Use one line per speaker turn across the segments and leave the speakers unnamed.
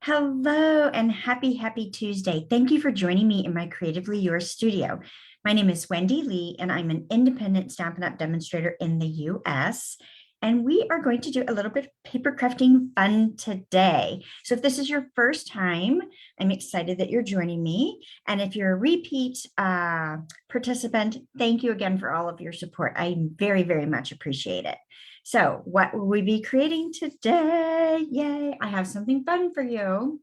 Hello and happy Tuesday. Thank you for joining me in my Creatively Yours studio. My name is Wendy Lee, and I'm an independent Stampin' Up! Demonstrator in the US. And we are going to do a little bit of paper crafting fun today. So if this is your first time, I'm excited that you're joining me. And if you're a repeat participant, thank you again for all of your support. I very much appreciate it. So what will we be creating today? Yay, I have something fun for you.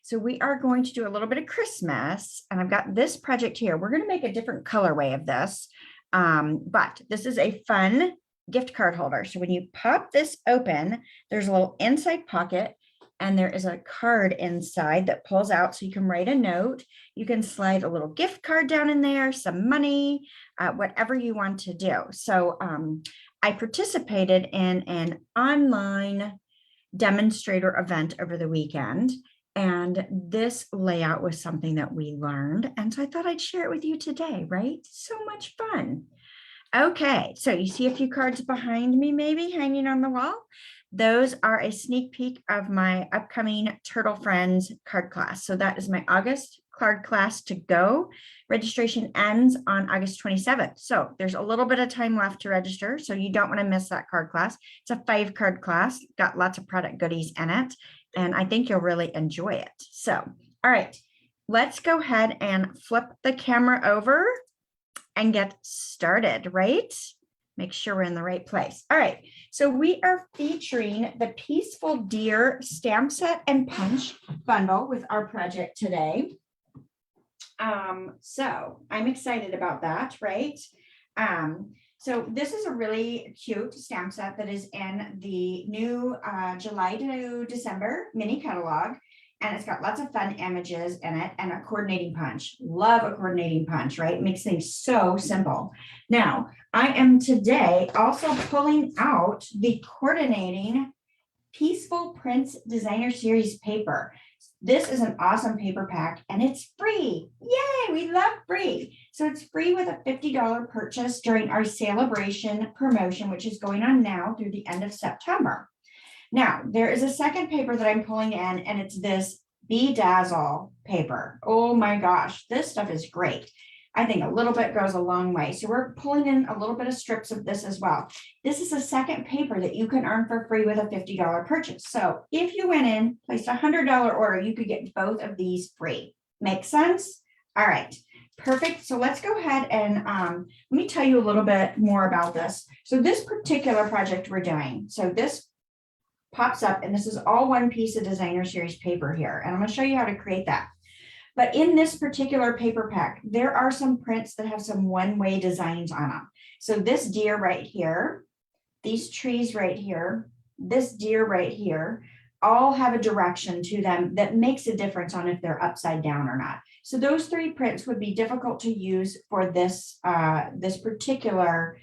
So we are going to do a little bit of Christmas, and I've got this project here. We're going to make a different colorway of this, but this is a fun gift card holder. So when you pop this open, there's a little inside pocket, and there is a card inside that pulls out so you can write a note. You can slide a little gift card down in there, some money, whatever you want to do. So I participated in an online demonstrator event over the weekend, and this layout was something that we learned. And so I thought I'd share it with you today, right? So much fun. Okay, so you see a few cards behind me, maybe hanging on the wall. Those are a sneak peek of my upcoming Turtle Friends card class. So that is my August card class to go. Registration ends on August 27th. So there's a little bit of time left to register. So you don't want to miss that card class. It's a 5-card class, got lots of product goodies in it, and I think you'll really enjoy it. So, all right, let's go ahead and flip the camera over and get started, right? Make sure we're in the right place. All right, so we are featuring the Peaceful Deer stamp set and punch bundle with our project today. So I'm excited about that, right? So this is a really cute stamp set that is in the new July to December mini catalog. And it's got lots of fun images in it and a coordinating punch. Love a coordinating punch, right? It makes things so simple. Now, I am today also pulling out the coordinating Peaceful Prints Designer Series paper. This is an awesome paper pack and it's free. Yay, we love free. So it's free with a $50 purchase during our celebration promotion, which is going on now through the end of September. Now, there is a second paper that I'm pulling in, and it's this Dazzle paper. Oh my gosh, this stuff is great. I think a little bit goes a long way. So we're pulling in a little bit of strips of this as well. This is a second paper that you can earn for free with a $50 purchase. So if you went in, placed a $100 order, you could get both of these free. Make sense? All right. Perfect. So let's go ahead and let me tell you a little bit more about this. So this particular project we're doing, so this pops up, and this is all one piece of designer series paper here, and I'm going to show you how to create that. But in this particular paper pack, there are some prints that have some one-way designs on them. So this deer right here, these trees right here, this deer right here, all have a direction to them that makes a difference on if they're upside down or not. So those 3 prints would be difficult to use for this this particular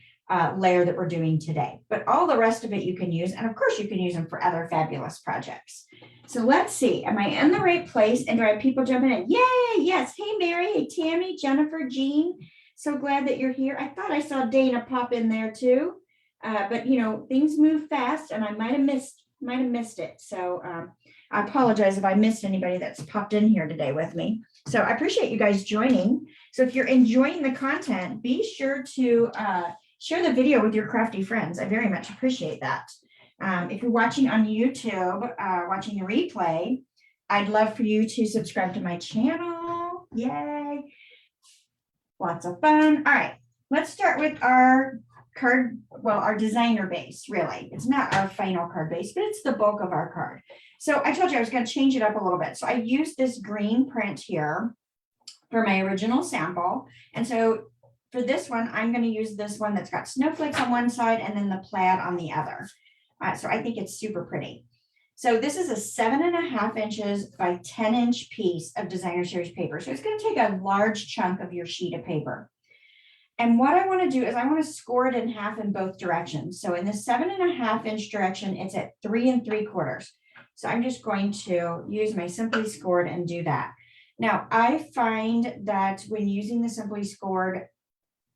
layer that we're doing today, but all the rest of it you can use, and of course you can use them for other fabulous projects. So let's see, am I in the right place, and do I have people jumping in? Yay, yes. Hey Mary, hey Tammy, Jennifer, Jean, so glad that you're here. I thought I saw Dana pop in there too, but you know, things move fast and I might have missed it. So I apologize if I missed anybody that's popped in here today with me. So I appreciate you guys joining. So if you're enjoying the content, be sure to share the video with your crafty friends. I very much appreciate that. If you're watching on YouTube, watching the replay, I'd love for you to subscribe to my channel. Yay. Lots of fun. All right, let's start with our card, well, our designer base, really. It's not our final card base, but it's the bulk of our card. So I told you I was going to change it up a little bit. So I used this green print here for my original sample. And so for this one, I'm going to use this one that's got snowflakes on one side and then the plaid on the other. So I think it's super pretty. So this is a 7.5 inches by 10-inch piece of designer series paper. So it's going to take a large chunk of your sheet of paper. And what I want to do is I want to score it in half in both directions. So in the 7.5 inch direction, it's at 3 3/4. So I'm just going to use my Simply Scored and do that. Now I find that when using the Simply Scored,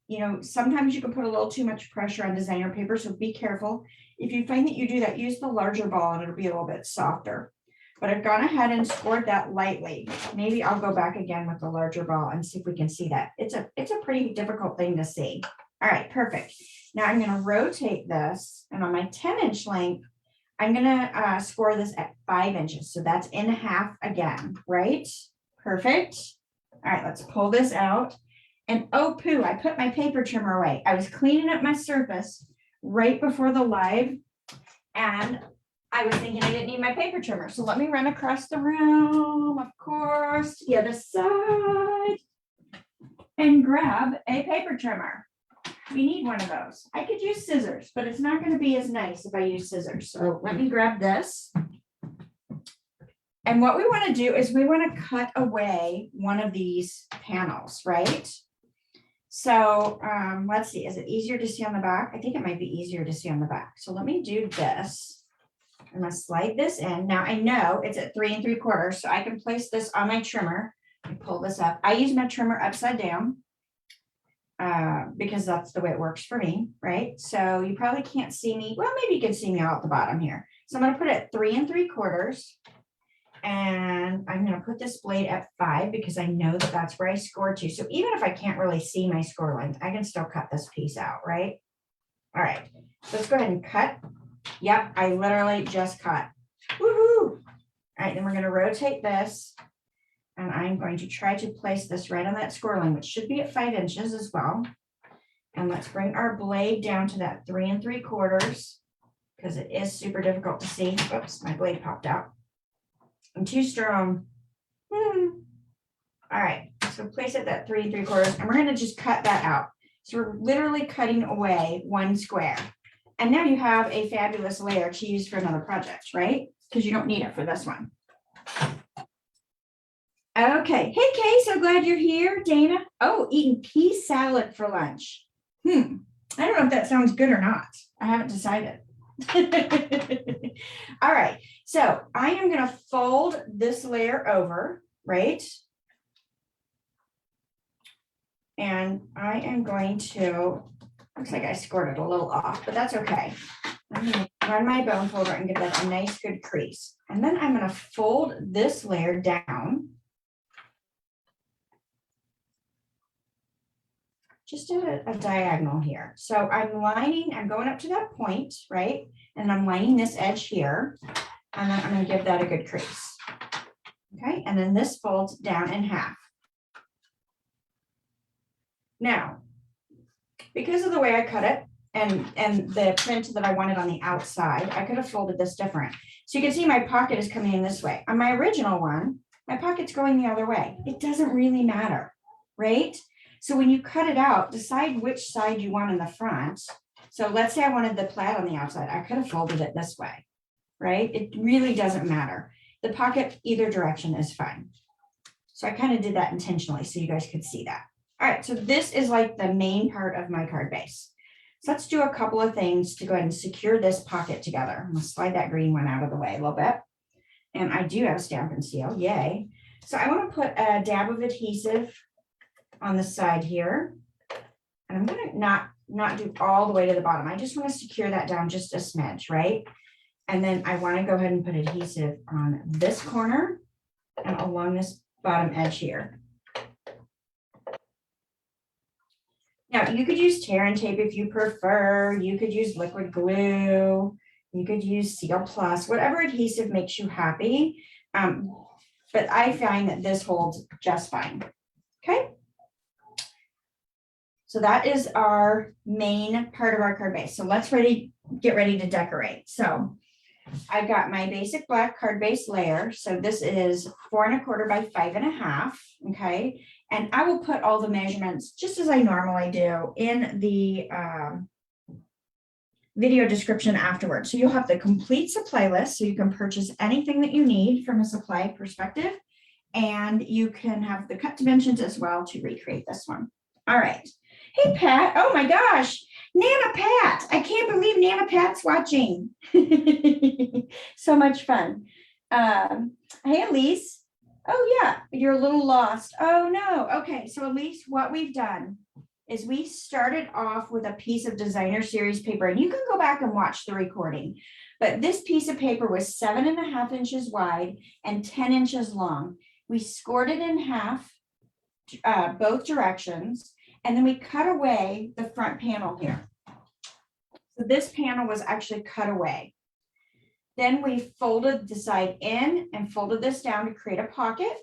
you know, sometimes you can put a little too much pressure on designer paper, so be careful. If you find that you do that, use the larger ball and it'll be a little bit softer. but I've gone ahead and scored that lightly. Maybe I'll go back again with the larger ball and see if we can see that. It's a pretty difficult thing to see. All right, perfect. Now I'm going to rotate this, and on my 10-inch length, I'm going to score this at 5 inches. So that's in half again, right? Perfect. All right, let's pull this out. And oh poo, I put my paper trimmer away. I was cleaning up my surface right before the live, and I was thinking I didn't need my paper trimmer. So let me run across the room, of course, the other side, and grab a paper trimmer. We need one of those. I could use scissors, but it's not going to be as nice if I use scissors. So let me grab this. And what we want to do is we want to cut away one of these panels, right? So let's see, is it easier to see on the back? I think it might be easier to see on the back. So let me do this. I'm going to slide this in. Now I know it's at 3 3/4, so I can place this on my trimmer and pull this up. I use my trimmer upside down because that's the way it works for me, right? So you probably can't see me. Well, maybe you can see me out the bottom here. So I'm going to put it at 3 3/4. And I'm going to put this blade at 5 because I know that that's where I scored to. So even if I can't really see my score length, I can still cut this piece out, right? All right, so let's go ahead and cut. Yep, I literally just cut. Woohoo! All right, then we're going to rotate this. And I'm going to try to place this right on that score line, which should be at 5 inches as well. And let's bring our blade down to that 3 3/4 because it is super difficult to see. Oops, my blade popped out. I'm too strong. All right, so place it at 3 3/4, and we're going to just cut that out. So we're literally cutting away one square. And now you have a fabulous layer to use for another project, right? Because you don't need it for this one. Okay, hey Kay, so glad you're here. Dana, oh, eating pea salad for lunch. I don't know if that sounds good or not. I haven't decided. All right, so I am going to fold this layer over, right? And I am going to, looks like I scored it a little off, but that's okay. I'm going to run my bone folder and give that a nice good crease. And then I'm going to fold this layer down. Just a diagonal here. So I'm going up to that point, right? And I'm lining this edge here. And then I'm going to give that a good crease. Okay, and then this folds down in half. Now, because of the way I cut it and the print that I wanted on the outside, I could have folded this different. So you can see my pocket is coming in this way. On my original one, my pocket's going the other way. It doesn't really matter, right? So when you cut it out, decide which side you want in the front. So let's say I wanted the plaid on the outside. I could have folded it this way, right? It really doesn't matter. The pocket, either direction is fine. So I kind of did that intentionally so you guys could see that. All right, so this is like the main part of my card base. So let's do a couple of things to go ahead and secure this pocket together. I'm gonna slide that green one out of the way a little bit. And I do have Stamp and Seal, yay. So I wanna put a dab of adhesive on the side here. And I'm gonna not do all the way to the bottom. I just wanna secure that down just a smidge, right? And then I wanna go ahead and put adhesive on this corner and along this bottom edge here. Now you could use tear and tape if you prefer. You could use liquid glue. You could use Seal Plus, whatever adhesive makes you happy. But I find that this holds just fine, okay? So that is our main part of our card base. So let's get ready to decorate. So I've got my basic black card base layer. So this is 4 1/4 by 5 1/2, okay? And I will put all the measurements just as I normally do in the video description afterwards. So you'll have the complete supply list so you can purchase anything that you need from a supply perspective. And you can have the cut dimensions as well to recreate this one. All right. Hey, Pat. Oh my gosh. Nana Pat. I can't believe Nana Pat's watching. So much fun. Hey, Elise. Oh, yeah. You're a little lost. Oh, no. Okay. So, Elise, what we've done is we started off with a piece of designer series paper, and you can go back and watch the recording, but this piece of paper was 7.5 inches wide and 10 inches long. We scored it in half, both directions, and then we cut away the front panel here. So this panel was actually cut away. Then we folded the side in and folded this down to create a pocket.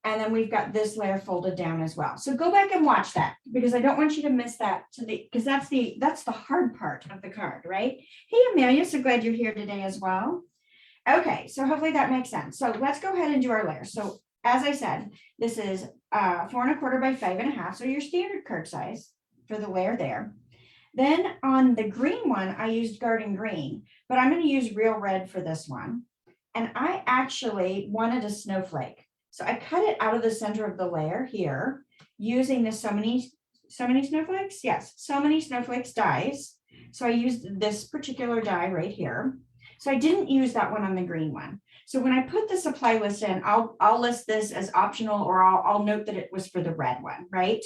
And then we've got this layer folded down as well. So go back and watch that, because I don't want you to miss that, because that's the hard part of the card, right? Hey, Amelia, so glad you're here today as well. Okay, so hopefully that makes sense. So let's go ahead and do our layer. So as I said, this is 4 1/4 by 5.5. So your standard card size for the layer there. Then on the green one, I used garden green, but I'm going to use real red for this one. And I actually wanted a snowflake. So I cut it out of the center of the layer here using the so many snowflakes. Yes, so many snowflakes dies. So I used this particular die right here. So I didn't use that one on the green one. So when I put the supply list in, I'll list this as optional, or I'll note that it was for the red one, right?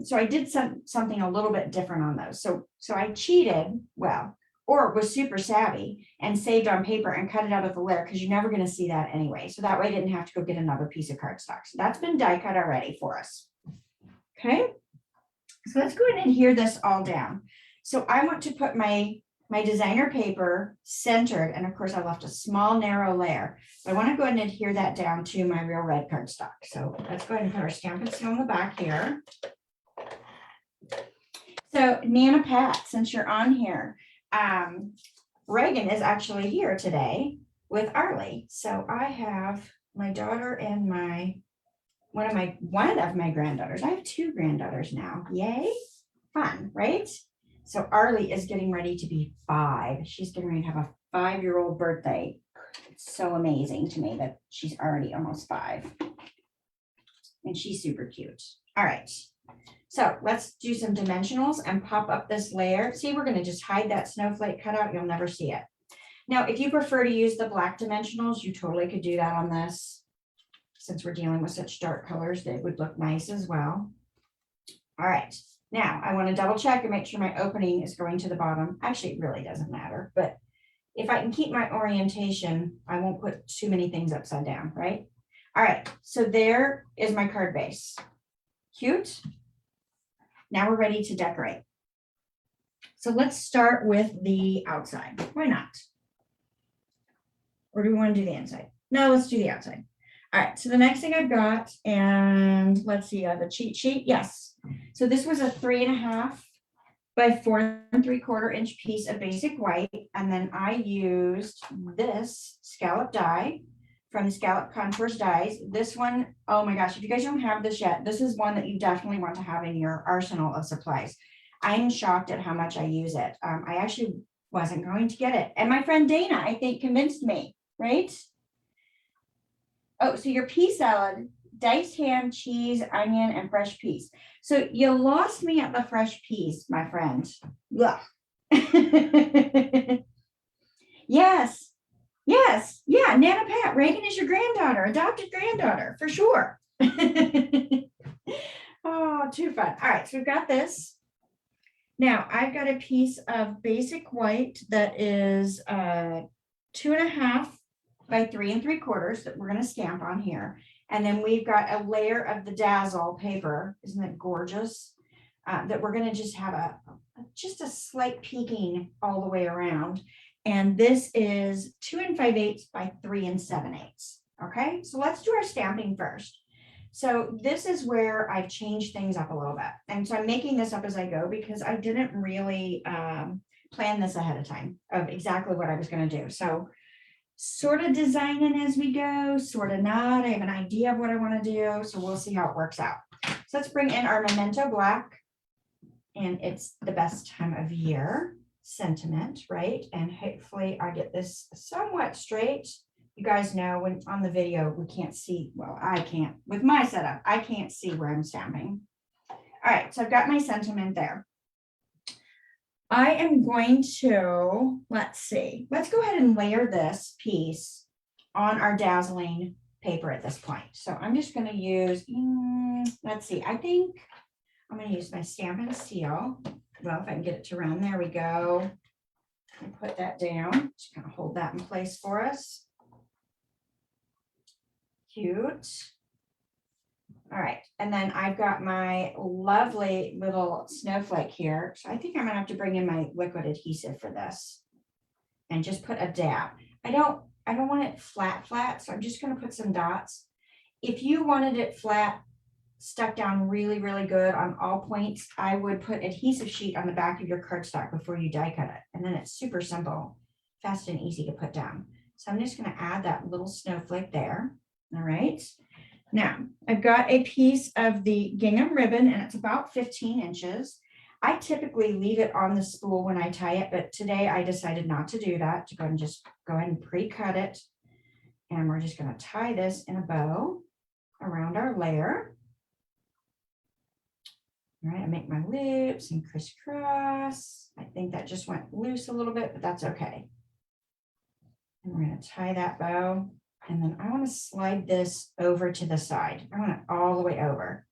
So I did something a little bit different on those. So I cheated, well, or was super savvy and saved on paper and cut it out of the layer, because you're never going to see that anyway. So that way I didn't have to go get another piece of cardstock. So that's been die cut already for us. Okay, so let's go ahead and adhere this all down. So I want to put my designer paper centered, and of course I left a small narrow layer. But I want to go ahead and adhere that down to my real red cardstock. So let's go ahead and put our Stampin' Seal on the back here. So Nana Pat, since you're on here, Reagan is actually here today with Arlie. So I have my daughter and one of my granddaughters. I have 2 granddaughters now. Yay. Fun, right? So Arlie is getting ready to be 5. She's getting ready to have a 5-year-old birthday. It's so amazing to me that she's already almost 5. And she's super cute. All right. So let's do some dimensionals and pop up this layer. See, we're going to just hide that snowflake cutout. You'll never see it. Now, if you prefer to use the black dimensionals, you totally could do that on this. Since we're dealing with such dark colors, they would look nice as well. All right. Now, I want to double check and make sure my opening is going to the bottom. Actually, it really doesn't matter. But if I can keep my orientation, I won't put too many things upside down, right? All right. So there is my card base. Cute. Now we're ready to decorate. So let's start with the outside. Why not? Or do we want to do the inside? No, let's do the outside. All right, so the next thing I've got, and let's see, the cheat sheet. Yes. So this was a 3.5 by 4 3/4 inch piece of basic white. And then I used this scallop die from Scallop Contours Dies. This one, oh my gosh, if you guys don't have this yet, this is one that you definitely want to have in your arsenal of supplies. I'm shocked at how much I use it. I actually wasn't going to get it. And my friend Dana, I think, convinced me, right? Oh, so your pea salad, diced ham, cheese, onion, and fresh peas. So you lost me at the fresh peas, my friend. Yes. Yes, yeah, Nana Pat, Reagan is your granddaughter, adopted granddaughter, for sure. Oh, too fun. All right, so we've got this. Now, I've got a piece of basic white that is 2.5 by 3 3/4 that we're going to stamp on here. And then we've got a layer of the Dazzle paper. Isn't that gorgeous? That we're going to just have just a slight peeking all the way around. And this is 2 5/8 by 3 7/8. Okay, so let's do our stamping first. So this is where I've changed things up a little bit. And so I'm making this up as I go because I didn't really plan this ahead of time of exactly what I was going to do. So sort of designing as we go, sort of not. I have an idea of what I want to do. So we'll see how it works out. So let's bring in our Memento Black. And it's the best time of year sentiment, right? And hopefully I get this somewhat straight. You guys know when on the video, we can't see, well, I can't, with my setup, I can't see where I'm stamping. All right, so I've got my sentiment there. I am going to, let's see, let's go ahead and layer this piece on our dazzling paper at this point. So I'm just going to use, let's see, I think I'm going to use my Stamp and Seal. Well, if I can get it to run, there we go. And put that down. Just kind of hold that in place for us. Cute. All right, and then I've got my lovely little snowflake here. So I think I'm gonna have to bring in my liquid adhesive for this and just put a dab. I don't want it flat, so I'm just gonna put some dots. If you wanted it flat, stuck down really, really good on all points, I would put adhesive sheet on the back of your cardstock before you die cut it. And then it's super simple, fast and easy to put down. So I'm just gonna add that little snowflake there. All right. Now, I've got a piece of the gingham ribbon and it's about 15 inches. I typically leave it on the spool when I tie it, but today I decided not to do that, to go and just go ahead and pre-cut it. And we're just going to tie this in a bow around our layer. All right, I make my loops and crisscross. I think that just went loose a little bit, but that's okay. And we're going to tie that bow. And then I want to slide this over to the side. I want it all the way over.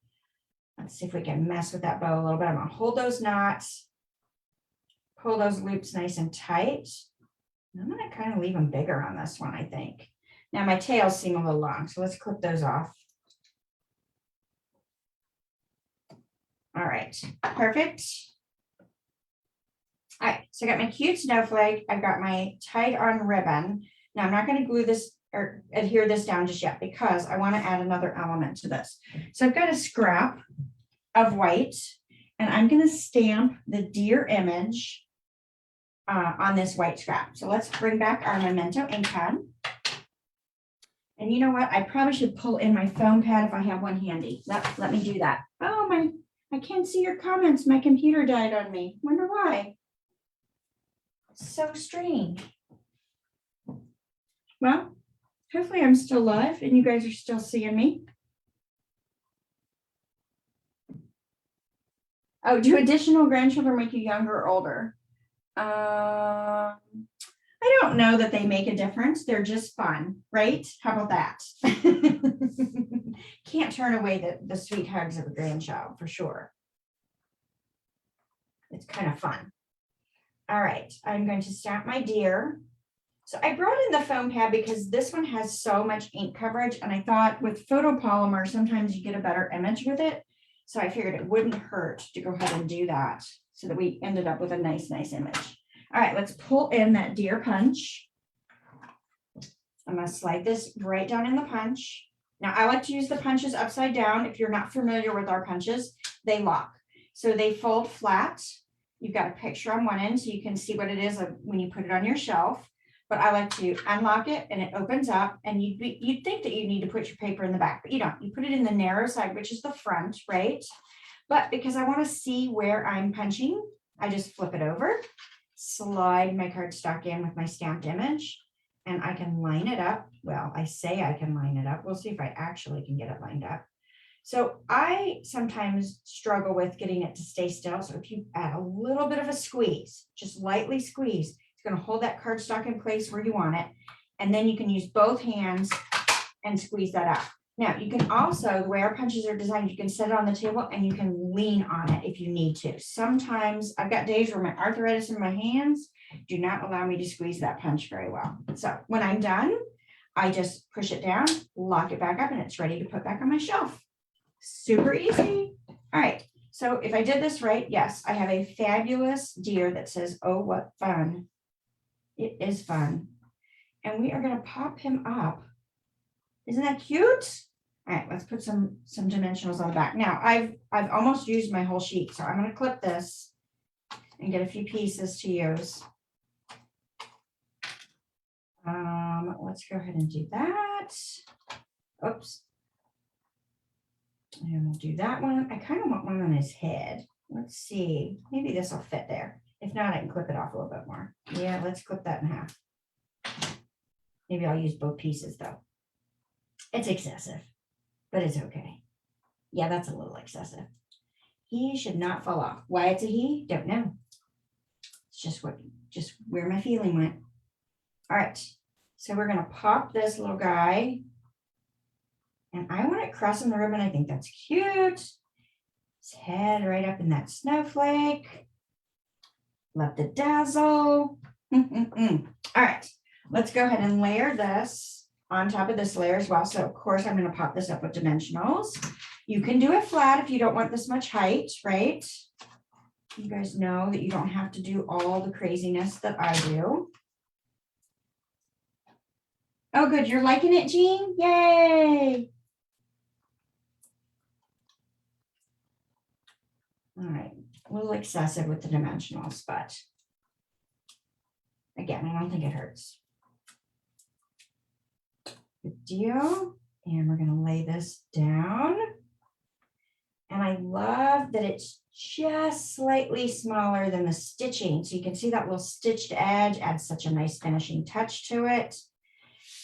Let's see if we can mess with that bow a little bit. I'm going to hold those knots, pull those loops nice and tight. And I'm going to kind of leave them bigger on this one, I think. Now my tails seem a little long, so let's clip those off. All right, perfect. All right, so I got my cute snowflake. I've got my tied on ribbon. Now I'm not going to glue this or adhere this down just yet because I want to add another element to this. So I've got a scrap of white and I'm going to stamp the deer image on this white scrap. So let's bring back our Memento ink pen. And you know what? I probably should pull in my foam pad if I have one handy. Let me do that. Oh, I can't see your comments. My computer died on me. Wonder why. So strange. Well, hopefully I'm still live and you guys are still seeing me. Oh, do additional grandchildren make you younger or older? I don't know that they make a difference. They're just fun, right? How about that? Can't turn away the sweet hugs of a grandchild for sure. It's kind of fun. All right, I'm going to stamp my deer. So I brought in the foam pad because this one has so much ink coverage and I thought with photopolymer, sometimes you get a better image with it. So I figured it wouldn't hurt to go ahead and do that so that we ended up with a nice image. All right, let's pull in that deer punch. I'm going to slide this right down in the punch. Now I like to use the punches upside down. If you're not familiar with our punches, they lock. So they fold flat. You've got a picture on one end so you can see what it is when you put it on your shelf. But I like to unlock it and it opens up and you'd think that you need to put your paper in the back, but you don't. You put it in the narrow side, which is the front, right? But because I want to see where I'm punching, I just flip it over, slide my cardstock in with my stamped image, and I can line it up. Well, I say I can line it up. We'll see if I actually can get it lined up. So I sometimes struggle with getting it to stay still. So if you add a little bit of a squeeze, just lightly squeeze, going to hold that cardstock in place where you want it. And then you can use both hands and squeeze that out. Now you can also, the way our punches are designed, you can set it on the table and you can lean on it if you need to. Sometimes I've got days where my arthritis in my hands do not allow me to squeeze that punch very well. So when I'm done, I just push it down, lock it back up, and it's ready to put back on my shelf. Super easy. All right. So if I did this right, yes, I have a fabulous deer that says, "Oh, what fun." It is fun. And we are going to pop him up. Isn't that cute? All right, let's put some dimensionals on the back. Now, I've almost used my whole sheet, so I'm going to clip this and get a few pieces to use. Let's go ahead and do that. Oops. And we'll do that one. I kind of want one on his head. Let's see. Maybe this will fit there. If not, I can clip it off a little bit more. Yeah, let's clip that in half. Maybe I'll use both pieces though. It's excessive, but it's okay. Yeah, that's a little excessive. He should not fall off. Why it's a he? Don't know. It's just where my feeling went. All right, so we're gonna pop this little guy, and I want it crossing the ribbon. I think that's cute. His head right up in that snowflake. Love the dazzle. All right, let's go ahead and layer this on top of this layer as well. So of course I'm going to pop this up with dimensionals. You can do it flat if you don't want this much height, right? You guys know that you don't have to do all the craziness that I do. Oh, good. You're liking it, Jean? Yay. All right. A little excessive with the dimensionals, but again, I don't think it hurts. Good deal. And we're going to lay this down. And I love that it's just slightly smaller than the stitching. So you can see that little stitched edge adds such a nice finishing touch to it.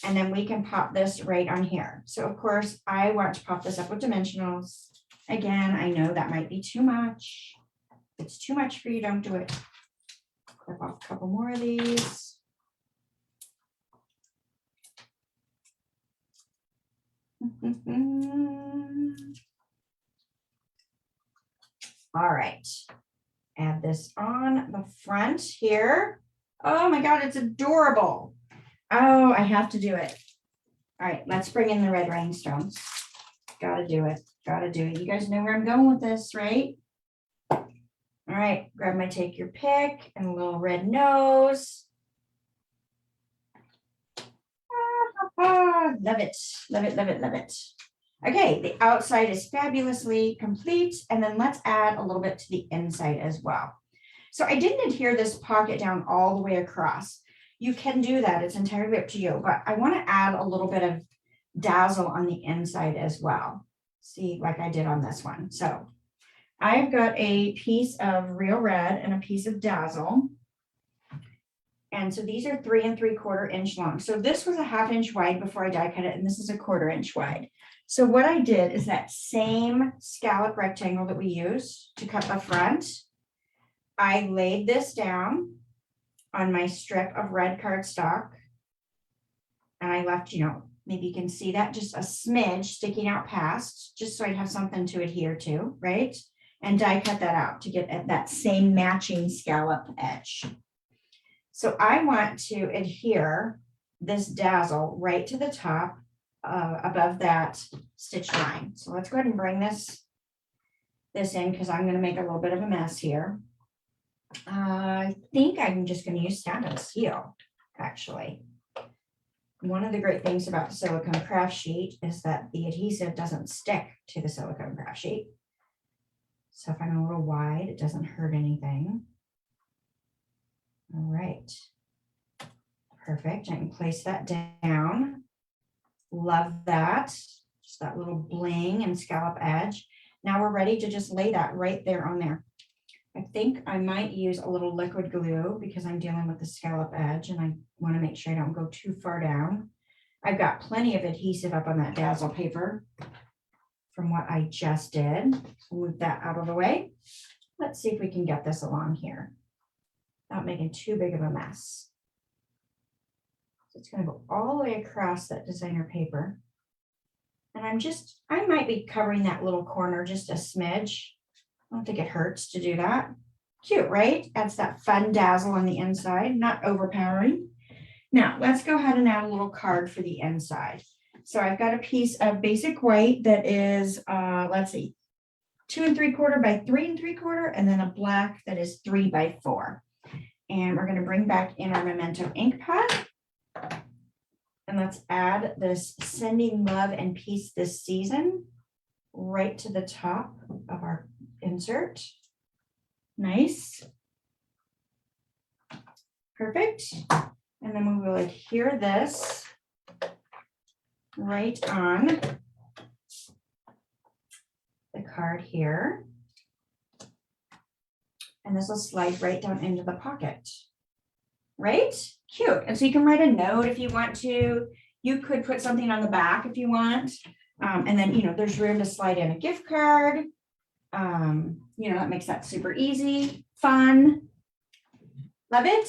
And then we can pop this right on here. So of course I want to pop this up with dimensionals. Again, I know that might be too much. If it's too much for you, don't do it. Clip off a couple more of these. All right, add this on the front here. Oh my God, it's adorable. Oh, I have to do it. All right, let's bring in the red rhinestones. Gotta do it, gotta do it. You guys know where I'm going with this, right? All right, grab my take your pick and a little red nose. Love it, love it, love it, love it. Okay, the outside is fabulously complete. And then let's add a little bit to the inside as well. So I didn't adhere this pocket down all the way across. You can do that, it's entirely up to you, but I want to add a little bit of dazzle on the inside as well. See, like I did on this one. So I've got a piece of real red and a piece of dazzle. And so these are 3 3/4 inch long. So this was a 1/2 inch wide before I die cut it, and this is a 1/4 inch wide. So what I did is that same scallop rectangle that we used to cut the front, I laid this down on my strip of red cardstock. And I left, you know, maybe you can see that just a smidge sticking out past, just so I'd have something to adhere to, right? And die cut that out to get at that same matching scallop edge. So I want to adhere this dazzle right to the top above that stitch line. So let's go ahead and bring this in because I'm going to make a little bit of a mess here. I think I'm just going to use Stampin' Seal, actually. One of the great things about the silicone craft sheet is that the adhesive doesn't stick to the silicone craft sheet. So if I'm a little wide, it doesn't hurt anything. All right. Perfect. I can place that down. Love that. Just that little bling and scallop edge. Now we're ready to just lay that right there on there. I think I might use a little liquid glue because I'm dealing with the scallop edge and I want to make sure I don't go too far down. I've got plenty of adhesive up on that Dazzle paper from what I just did. So move that out of the way. Let's see if we can get this along here without making too big of a mess. So it's going to go all the way across that designer paper. And I might be covering that little corner just a smidge. I don't think it hurts to do that. Cute, right? Adds that fun dazzle on the inside, not overpowering. Now let's go ahead and add a little card for the inside. So I've got a piece of basic white that is, let's see, 2 3/4 by 3 3/4, and then a black that is 3 by 4. And we're going to bring back in our Memento ink pad. And let's add this Sending Love and Peace This Season right to the top of our insert. Nice. Perfect. And then we will adhere this right on the card here. And this will slide right down into the pocket. Right? Cute. And so you can write a note if you want to. You could put something on the back if you want. And then, you know, there's room to slide in a gift card. You know, that makes that super easy, fun. Love it.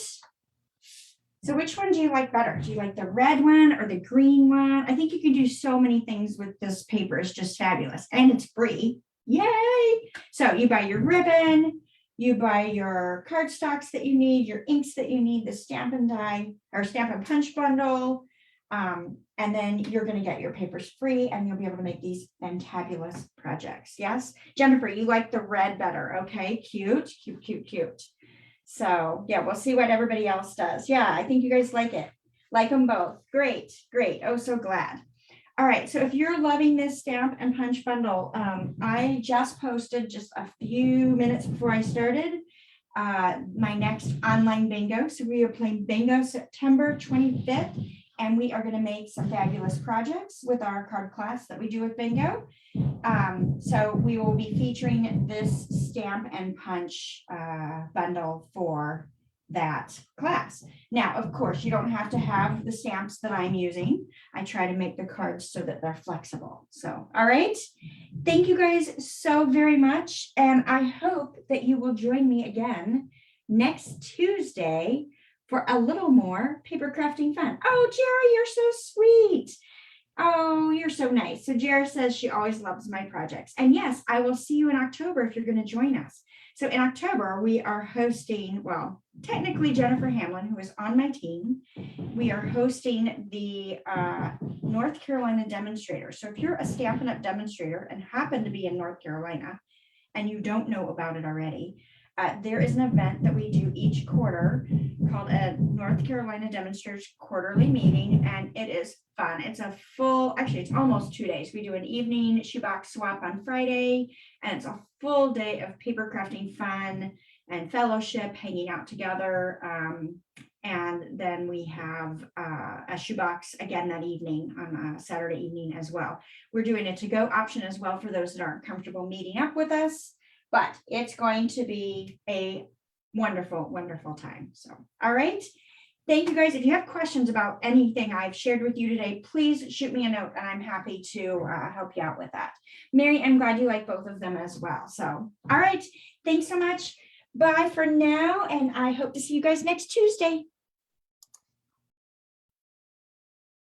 So which one do you like better? Do you like the red one or the green one? I think you can do so many things with this paper. It's just fabulous. And it's free. Yay. So you buy your ribbon, you buy your cardstocks that you need, your inks that you need, the stamp and die or stamp and punch bundle. And then you're going to get your papers free and you'll be able to make these fantabulous projects. Yes. Jennifer, you like the red better. Okay. Cute, cute, cute, cute. So yeah, we'll see what everybody else does. Yeah. I think you guys like it. Like them both. Great. Great. Oh, so glad. All right, so if you're loving this stamp and punch bundle, I just posted just a few minutes before I started my next online bingo. So we are playing bingo September 25th, and we are going to make some fabulous projects with our card class that we do with bingo. So we will be featuring this stamp and punch bundle for that class. Now, of course, you don't have to have the stamps that I'm using. I try to make the cards so that they're flexible. So, all right. Thank you guys so very much. And I hope that you will join me again next Tuesday for a little more paper crafting fun. Oh, Jerry, you're so sweet. Oh, you're so nice. So Jara says she always loves my projects. And yes, I will see you in October if you're going to join us. So in October, we are hosting, well, technically Jennifer Hamlin, who is on my team, we are hosting the North Carolina demonstrator. So if you're a Stampin' Up! Demonstrator and happen to be in North Carolina and you don't know about it already, there is an event that we do each quarter called a North Carolina Demonstrators Quarterly Meeting, and it is fun. It's a full, actually, it's almost 2 days. We do an evening shoebox swap on Friday, and it's a full day of paper crafting fun and fellowship, hanging out together. And then we have a shoebox again that evening on a Saturday evening as well. We're doing a to-go option as well for those that aren't comfortable meeting up with us. But it's going to be a wonderful, wonderful time. So, all right. Thank you guys. If you have questions about anything I've shared with you today, please shoot me a note and I'm happy to help you out with that. Mary, I'm glad you like both of them as well. So, all right. Thanks so much. Bye for now. And I hope to see you guys next Tuesday.